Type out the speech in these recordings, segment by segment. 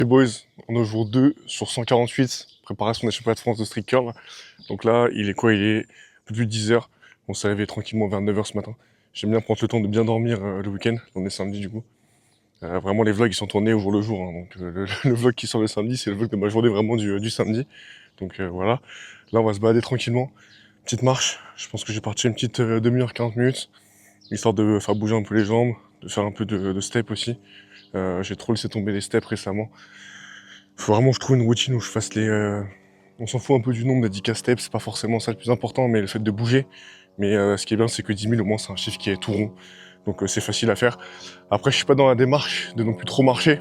Les boys, on est au jour 2 sur 148, préparation des championnats de France de street curl. Donc là, il est quoi? Il est un peu plus de 10h. On s'est réveillé tranquillement vers 9h ce matin. J'aime bien prendre le temps de bien dormir le week-end. On est samedi du coup. Vraiment, les vlogs ils sont tournés au jour le jour. Hein. Donc le vlog qui sort le samedi, c'est le vlog de ma journée vraiment du samedi. Donc voilà. Là, on va se balader tranquillement. Petite marche. Je pense que j'ai parti une petite demi-heure, 40 minutes. Histoire de faire bouger un peu les jambes, de faire un peu de step aussi. J'ai trop laissé tomber les steps récemment. Faut vraiment que je trouve une routine où je fasse les... On s'en fout un peu du nombre des 10K steps, c'est pas forcément ça le plus important, mais le fait de bouger. Mais ce qui est bien, c'est que 10 000, au moins, c'est un chiffre qui est tout rond. Donc c'est facile à faire. Après, je suis pas dans la démarche de non plus trop marcher,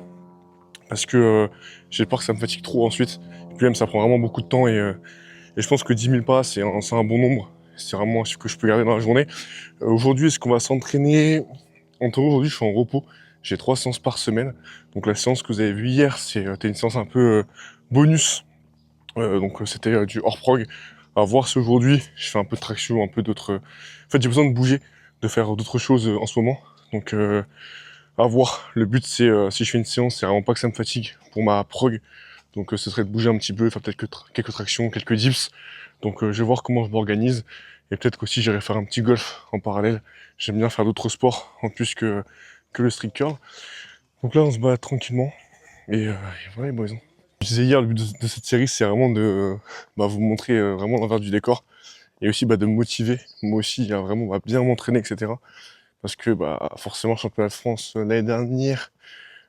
parce que j'ai peur que ça me fatigue trop ensuite. Et puis même, ça prend vraiment beaucoup de temps, et je pense que 10 000 pas, c'est un bon nombre. C'est vraiment un chiffre que je peux garder dans la journée. Aujourd'hui, est-ce qu'on va s'entraîner? En théorie, aujourd'hui, je suis en repos. J'ai 3 séances par semaine. Donc la séance que vous avez vue hier, c'était une séance un peu bonus. Donc c'était du hors prog. À voir si aujourd'hui, je fais un peu de traction, un peu d'autres... En fait, j'ai besoin de bouger, de faire d'autres choses en ce moment. Donc à voir. Le but, c'est si je fais une séance, c'est vraiment pas que ça me fatigue pour ma prog. Donc ce serait de bouger un petit peu, faire peut-être quelques tractions, quelques dips. Donc je vais voir comment je m'organise. Et peut-être qu'aussi j'irai faire un petit golf en parallèle. J'aime bien faire d'autres sports en plus que le street curl. Donc là on se bat tranquillement. Et voilà les boys. Je disais hier, le but de cette série c'est vraiment de vous montrer vraiment l'envers du décor. Et aussi de me motiver, moi aussi, à vraiment bien m'entraîner, etc. Parce que forcément, le championnat de France l'année dernière,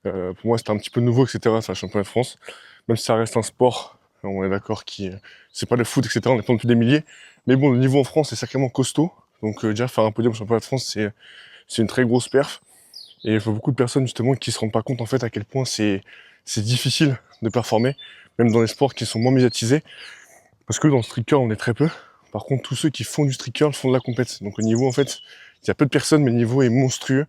pour moi c'était un petit peu nouveau, etc. C'est un championnat de France. Même si ça reste un sport, on est d'accord, c'est pas le foot, etc. On est pas non plus des milliers. Mais bon, le niveau en France est sacrément costaud. Donc déjà faire un podium au championnat de France, c'est une très grosse perf. Et il faut beaucoup de personnes justement qui se rendent pas compte en fait à quel point c'est difficile de performer, même dans les sports qui sont moins médiatisés. Parce que dans le street curl, on est très peu. Par contre, tous ceux qui font du street curl font de la compète. Donc au niveau, en fait, il y a peu de personnes, mais le niveau est monstrueux.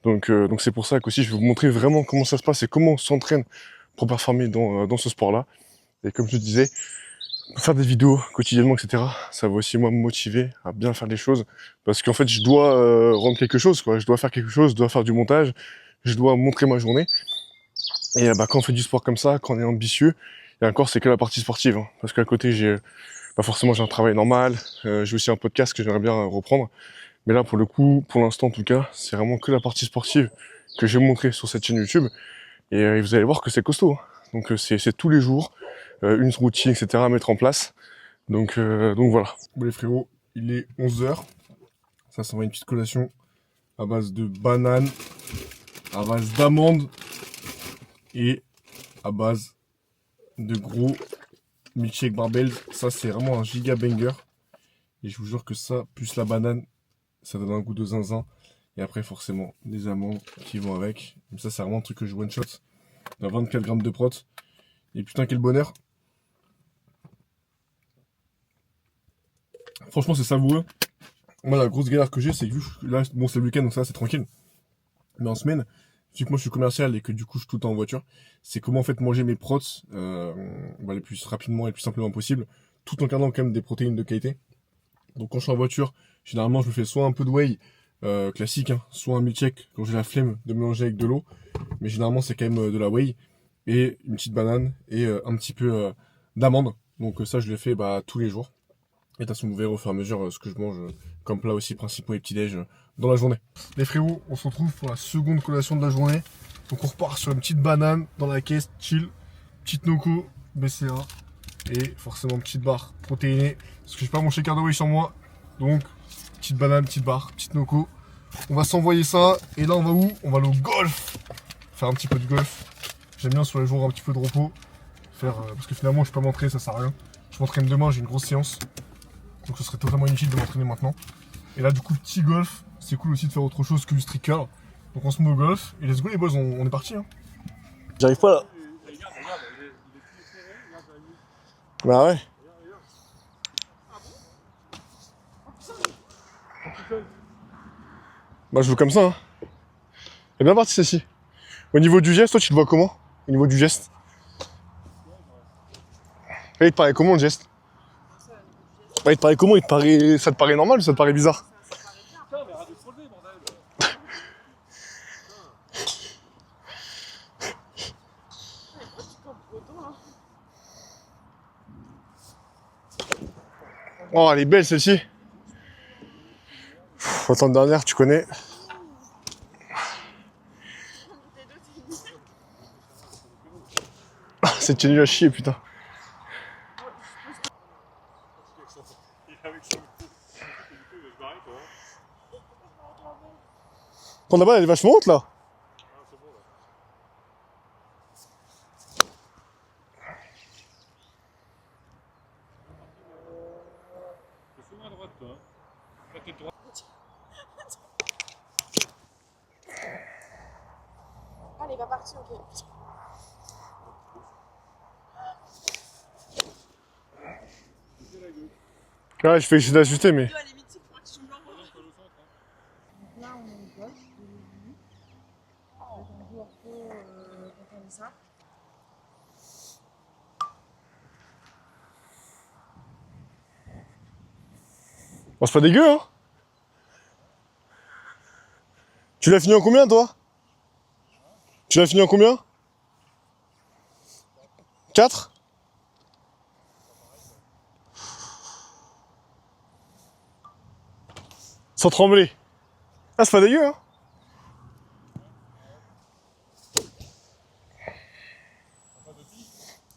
Donc c'est pour ça qu'aussi je vais vous montrer vraiment comment ça se passe et comment on s'entraîne pour performer dans ce sport-là. Et comme je disais, faire des vidéos quotidiennement, etc., ça va aussi moi me motiver à bien faire des choses. Parce qu'en fait, je dois rendre quelque chose, quoi. Je dois faire quelque chose, je dois faire du montage, je dois montrer ma journée. Et quand on fait du sport comme ça, quand on est ambitieux, et encore c'est que la partie sportive. Hein. Parce qu'à côté, forcément j'ai un travail normal, j'ai aussi un podcast que j'aimerais bien reprendre. Mais là, pour le coup, pour l'instant en tout cas, c'est vraiment que la partie sportive que je vais montrer sur cette chaîne YouTube. Et vous allez voir que c'est costaud. Hein. Donc c'est tous les jours, une routine, etc. à mettre en place. Donc voilà. Bon les frérots, il est 11h. Ça va une petite collation à base de bananes, à base d'amandes et à base de gros milkshake barbell. Ça c'est vraiment un giga banger. Et je vous jure que ça, plus la banane, ça donne un goût de zinzin. Et après, forcément, des amandes qui vont avec. Mais ça, c'est vraiment un truc que je one shot. On a 24 grammes de prot. Et putain, quel bonheur. Franchement, c'est savoureux. Moi, la grosse galère que j'ai, c'est que là, bon, c'est le week-end, donc ça, c'est tranquille. Mais en semaine, vu que moi, je suis commercial et que du coup, je suis tout le temps en voiture, c'est comment, en fait, manger mes prots le plus rapidement et le plus simplement possible, tout en gardant quand même des protéines de qualité. Donc, quand je suis en voiture, généralement, je me fais soit un peu de whey, classique, hein, soit un milkshake quand j'ai la flemme de mélanger avec de l'eau. Mais généralement, c'est quand même de la whey et une petite banane et un petit peu d'amande. Donc ça, je le fais tous les jours. Et de toute façon, vous verrez au fur et à mesure ce que je mange comme plat aussi principaux et petit-déj dans la journée. Les frérots, on se retrouve pour la seconde collation de la journée. Donc on repart sur une petite banane dans la caisse, chill, petite Noco, BCA et forcément petite barre protéinée. Parce que j'ai pas mon shaker de whey sur moi. Donc petite banane, petite barre, petite Noco. On va s'envoyer ça et là on va où? On va aller au golf. Faire un petit peu de golf. J'aime bien sur les jours un petit peu de repos. Parce que finalement je peux pas m'entraîner, ça sert à rien. Je m'entraîne demain, j'ai une grosse séance. Donc ce serait totalement inutile de m'entraîner maintenant. Et là du coup petit golf, c'est cool aussi de faire autre chose que du street curl. Donc on se met au golf et let's go les boys, on est parti. Hein. J'arrive pas là. Bah ouais. Bah je veux comme ça. Hein. Elle est bien partie celle-ci. Au niveau du geste, toi tu le vois comment? Au niveau du geste. Et il te paraît comment le geste? Il te paraît comment? Ça te paraît normal ou ça te paraît bizarre? Putain, mais arrête de se relever, bordel. Oh, elle est belle celle-ci. Attends, dernière, tu connais. C'est nul à chier, putain. Ton là-bas, elle est vachement haute là. À droite, toi. La tête droite. Ah, elle est pas partie, ok. Ouais, je fais essayer d'ajuster, mais. À la limite, il faudra que tu me l'envoies. Là, on est au golf, je l'ai vu. Avec un joueur pro quand on dit ça. Bon, c'est pas dégueu, hein. Tu l'as fini en combien, toi? Tu l'as fini en combien? 4? Sans trembler. Ah, c'est pas dégueu, hein.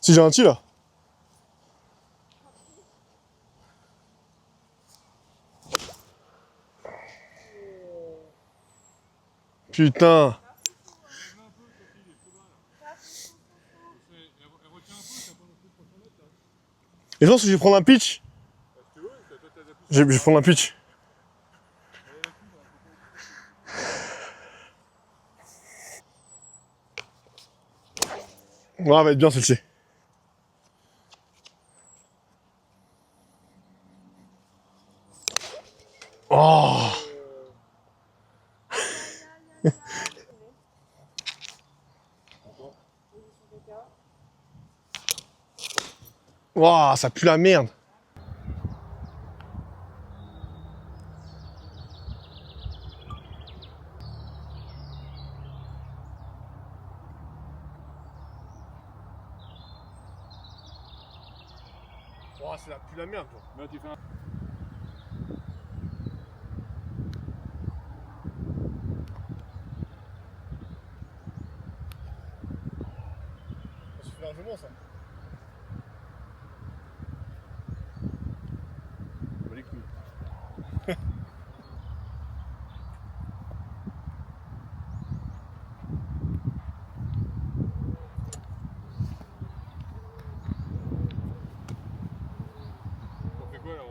Si j'ai un petit là. Putain. Et je pense que je vais prendre un pitch. Je vais prendre un pitch. Ouais, elle va être bien celle-ci. Oh. Waouh, ça pue la merde. Oh, ça pue la merde, toi. Là, tu fais un... Ça suffit largement, ça. Bah, les couilles. On fait quoi, là?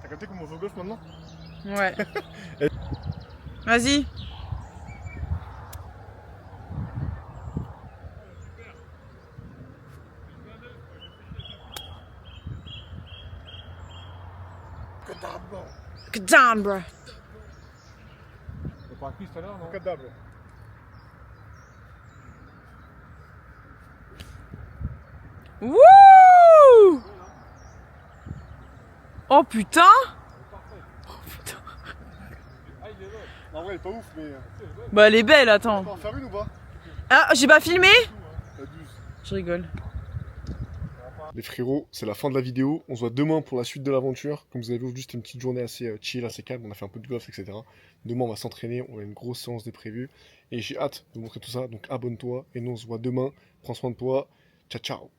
T'as capté comment on joue au golf maintenant? Ouais. Vas-y. Get down, bro. T'as pas un quiz tout à l'heure, non? Cadavre. Wouh! Oh putain! Ah, il est là. En vrai, elle est pas ouf, mais. Bah elle est belle, On attends. va en faire une ou pas? Ah, j'ai pas filmé? Abuse. Je rigole. Les frérots, c'est la fin de la vidéo. On se voit demain pour la suite de l'aventure. Comme vous avez vu, juste une petite journée assez chill, assez calme. On a fait un peu de golf, etc. Demain, on va s'entraîner. On a une grosse séance de prévue. Et j'ai hâte de vous montrer tout ça. Donc abonne-toi. Et nous, on se voit demain. Prends soin de toi. Ciao, ciao.